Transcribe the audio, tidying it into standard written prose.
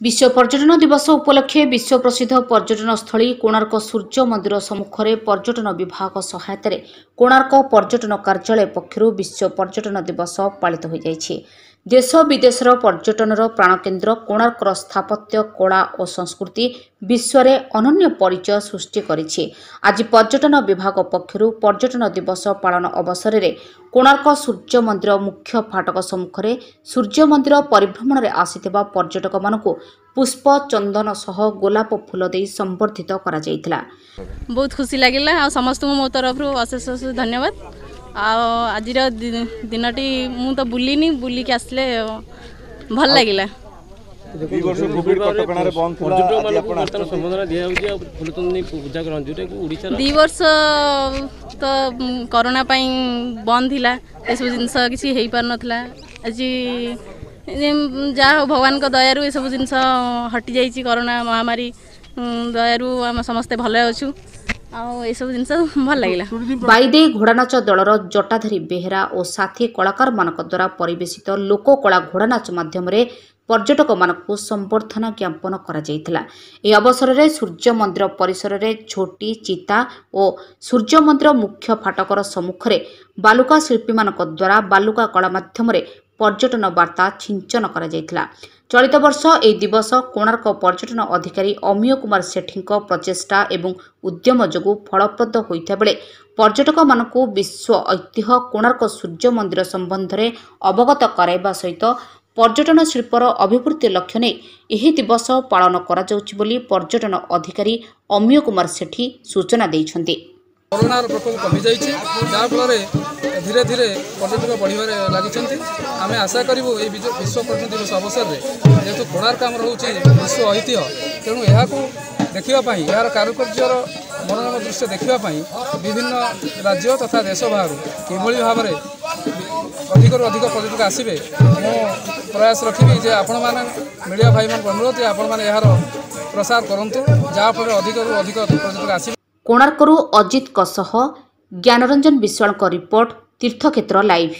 विश्व पर्यटन दिवस उपलक्षे विश्व प्रसिद्ध पर्यटन स्थली कोणार्क सूर्य मंदिर सम्मुख में पर्यटन विभाग सहायतार कोणार्क पर्यटन कार्यालय पक्षर विश्व पर्यटन दिवस पालित हो जाइए। देश विदेशर पर्यटनर प्राणकेन्द्र कोणार्कर स्थापत्य कला और संस्कृति विश्व में अनन्य परिचय सृष्टि करिछि। आज पर्यटन विभाग पक्षर पर्यटन दिवस पालन अवसर में कोणार्क सूर्य मंदिर मुख्य फाटक सम्मुख में सूर्य मंदिर परिभ्रमण में आसिथिबा पर्यटक मानकु पुष्प चंदन सह गोलाप फूल दे संबर्धित करा जायतिला। बहुत खुशी लगिला आ समस्त मो तरफ अशेष अशेष धन्यवाद। आज दिनटी मु तो बुलिनी बुलिक आसले भल लगिला। 2 वर्ष कोविड कटकणा रे बंद थिला वर्तमान संबोधन दिया होची आ फुलतोनी पूजा करन जोटा कि ओडिसा 2 वर्ष तो कोरोना पई बंद थिला ए सब जिंस किछि हेई पार नथला। आज जा भगवान को दयारु ए सब जिंस हटि जाइछि। कोरोना महामारी दयारु हम समस्त भले अछु आ ए सब जिंस भल लागिला। बाईदे घोड़ानाच दलर जटाधारी बेहेरा और साथी कलाकार मानक द्वारा परिवेशित लोककला घोड़ानाच माध्यम पर्यटक मानक संबर्धना ज्ञापन करा जायतिला। ए अवसर में सूर्य मंदिर परिसर में झोटी चिता और सूर्य मंदिर मुख्य फाटकर सम्मुख में बालुका शिल्पी मानक द्वारा बालुका कला माध्यम पर्यटन वार्ता छिंचन करा जायतिला। चलित वर्ष ए दिवस कोणार्क पर्यटन अधिकारी अमीय कुमार सेठी प्रचेष्टा एवं उद्यम जोगु फलप्रद होइता बेले पर्यटक मानकु विश्व ऐतिह्य कोणार्क सूर्य मंदिर संबंध में अवगत कराइबा सहित पर्यटन शिल्पर अभिवृद्धि लक्ष्य नहीं यह दिवस पालन करा जाउछि बोली पर्यटन अधिकारी अमीय कुमार सेठी सूचना दैछन्ति। कोरोनार प्रकोप कमी जाइए जहाँफल धीरे धीरे पर्यटक बढ़वे लगी। आम आशा करूँ ये विश्व पर्यटन दिवस अवसर में जेहेतु कोणार्क आम रोचे विश्व ऐतिह्य तेणु यहाँ देखापी यार कारुकार्यर मनोरम दृश्य देखापी विभिन्न राज्य तथा देश बाहर किभली भाव में अधिक अधिक पर्यटक आसवे मो प्रयास रखी जे आपण मैंने मीडिया भाई मान अनुरोध आपण मैंने यार प्रसार करूँ जहाँफल अधिक अधिक पर्यटक आसवे। कोणार्करू अजित ज्ञानरंजन विश्वाल रिपोर्ट तीर्थक्षेत्र लाइव।